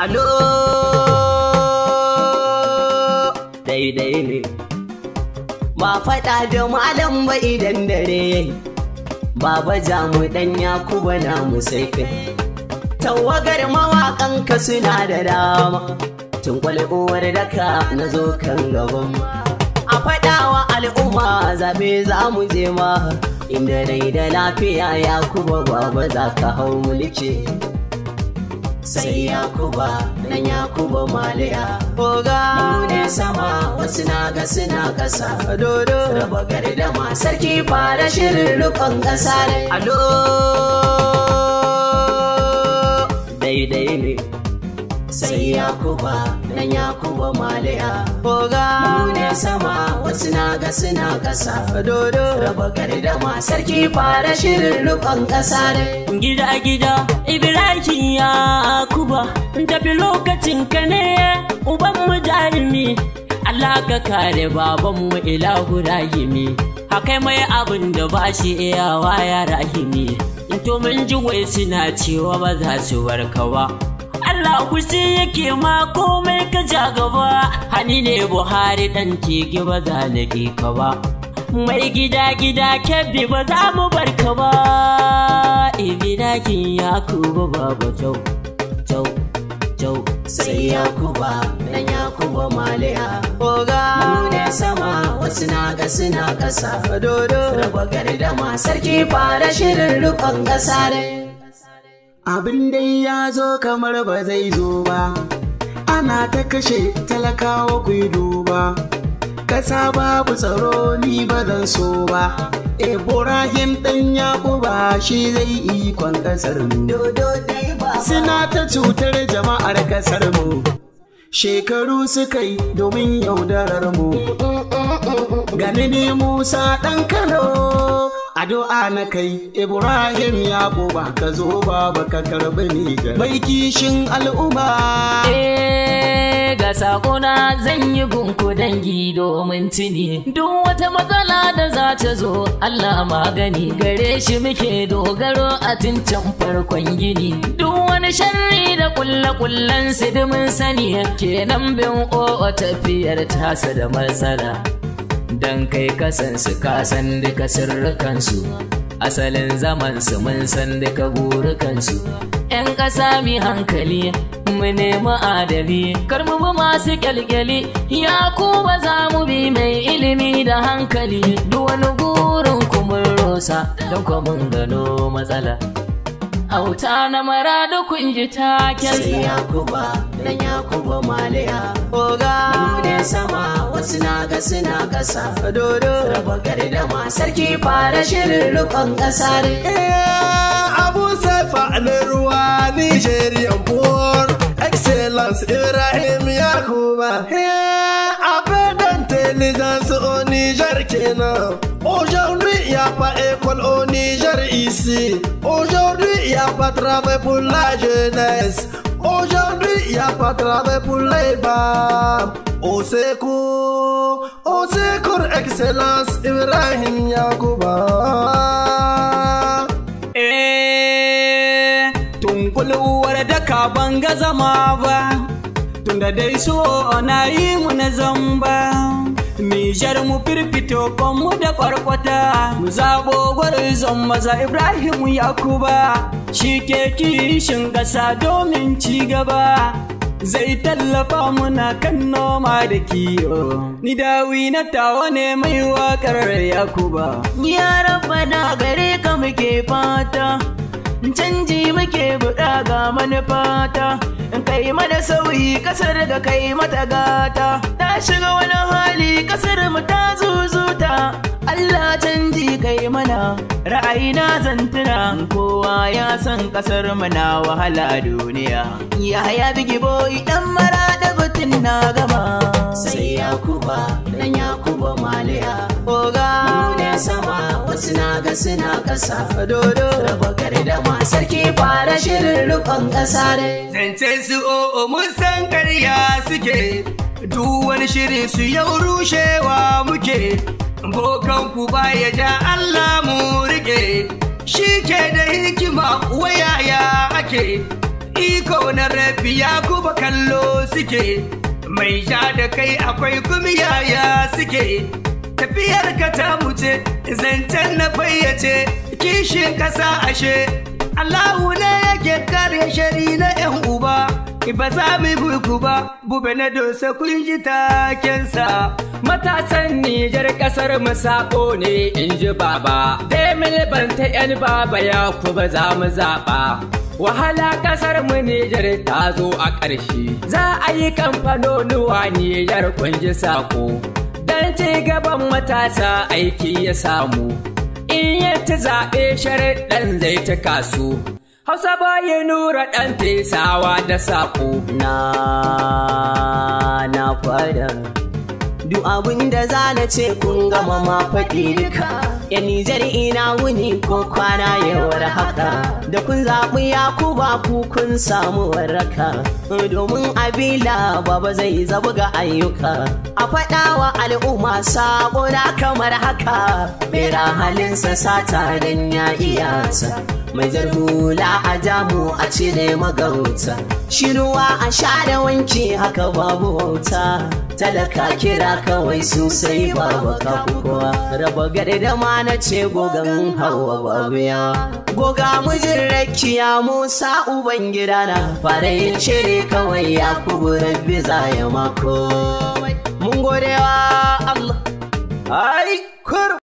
alo daidai ne ba faɗa da malam ba idan dare yayi baba jamu dan Yakuba namu sai kai tawagar mawaƙan ka suna da dama tun uwar daka na zo kan gaban a faɗawa al'umma zabe za mu je ma inda dai da lafiya Yakuba baba za ka hau mulki sai Yakuba dan Yakuba maliya oga mu ne sama wasu na ga suna ƙasa dodo raba gardama sarki fara shirin rukun ƙasa ne alo daidai ne sai Yakuba dan Yakuba maliya oga mu ne sama wasu na ga suna ƙasa dodo raba gardama sarki fara shirin rukun ƙasa ne gida gida Ibrahim Yakuba tafi lokacin ka ne uban mu jarumi Allah ka kare baban mu ilahu rahimi hakai mai abin da ba shi iyawa ya rahimi to mun ji wai suna cewa ba za su barka ba Allah kusi yake ma komai ka ja gaba hani ne Buhari dan tege ba za na ka ba mai gida gida kebbi ba za mu barka ba Ibrahim Yakuba baba jau sai Yakuba dan Yakuba maliya oga mu ne sama wasu na ga suna ƙasa dodo raba gardama sarki fara shirin rukun ƙasa ne abin dai ya zo kamar ba zai zo ba ana ta kashe talakawa ku yi duba ƙasa babu tsaro ni ba zan so ba Ibrahim dan Yakuba shi zai ikon ƙasar mu suna ta cutar jama'ar ƙasar mu shekaru suka yi domin yaudarar mu gani ne Musa ɗan Kano addu'a na kai Ibrahim Yakuba ka zo baba ka karbi ni mai kishin al'umma ga sakona zan yi gunku dangi domin tuni duk wata matsala da za ta zo Allah magani gare shi muke dogaro a tincan farkon gini duk wani sharri da kullakullan su mun sani kenan bin o tafiyar tasa da matsala dan kai kasansu kasan duka sirrikansu asalin zamansu mun san duka burukansu 'yan ƙasa mi hankali mu nemi adali kar mu bi masu kyalkyali Yakuba za mu bi mai ilimi da hankali duk wani gurin kumin rosa don mun gano matsala auta na maradu kun ji taken sai Yakuba dan Yakuba maliya oga mu ne sama wasu na ga suna ƙasa dodo raba gardama sarki fara shirin rukun ƙasa ne Abu Saifa na ruwa Nigerian born excellence Ibrahim Yakuba appel d'intelligence au Niger kenan aujourd'hui y a pas école au Niger ici aujourd'hui y a pas travail pour la jeunesse aujourd'hui y a pas travail pour les femmes au secours excellence Ibrahim Yakuba tunkuluwar daka ban ga zama ba tunda dai so na yi mu na zamba Nijar mu firfito mu da kwarkwata mu zabo gwarzon maza Ibrahim Yakuba shi ke kishin ƙasa domin ci gaba zai tallafa muna kan noma da kiyo ni dawi na tawa ne mai waƙar Yakuba ya rabbana gare ka muke fata canji muke buɗa ga manufata in kai mana sauyi ƙasar ga kai mata gata ta shiga wani hali ƙasar mu ta zuzuta Allah canji kai mana ra'ayina zantuna kowa ya san ƙasar mu na wahala duniya ya bigi boy dan mara da gutun na gama sai Yakuba dan Yakuba maliya oga mu ne sama wasu na ga suna ƙasa dodo raba gardama sarki fara shirin rukun ƙasa ne zance su mun san ƙarya suke duk wani shirin su yau rushewa muke bokan ku baya ja Allah mu rike shi ke da hikima wayaya ake iko na rabi ya kuba kallo suke mai ja da kai akwai kuma yaya suke tafiyar ka ta wuce zancen na fayyace kishin kasa ashe Allahu ne yake kare shari na yan uba ba za mu buku ba bube na dosa kun ji takensa matasan Nijar kasar mu sako ne in ji baba Emil Banta yan baba ya kuba za mu zaba wahala kasar mu Nijar ta zo a ƙarshe za a yi kamfanonuwa Nijar kun ji sako dan ci gaban matasa aiki ya samu in ya ci zaɓe sharaɗin zai ta kasu Hausa baya nura ɗan tesawa da saƙo. Na fada duk abin da za na ce kun gama ma faɗi duka ya Nijar ina wuni ko kwana yawar haka da kun zaɓi Yakuba ku kun samu waraka domin abila baba zai zabu ga ayyuka a faɗa wa al'umma saƙona kamar haka bera halinsa sata don ya iyasa mai zarhula a jamu a cire magauta shiruwa a share wanki haka babu wauta talaka kira kawai sosai babu kafuwa raba gari da ma na ce gogan hawa babu ya goga mijin rakiya musa uban gidana fara yin shiri kawai ya kubu rabbi za ya mako mun godewa Allah ai kur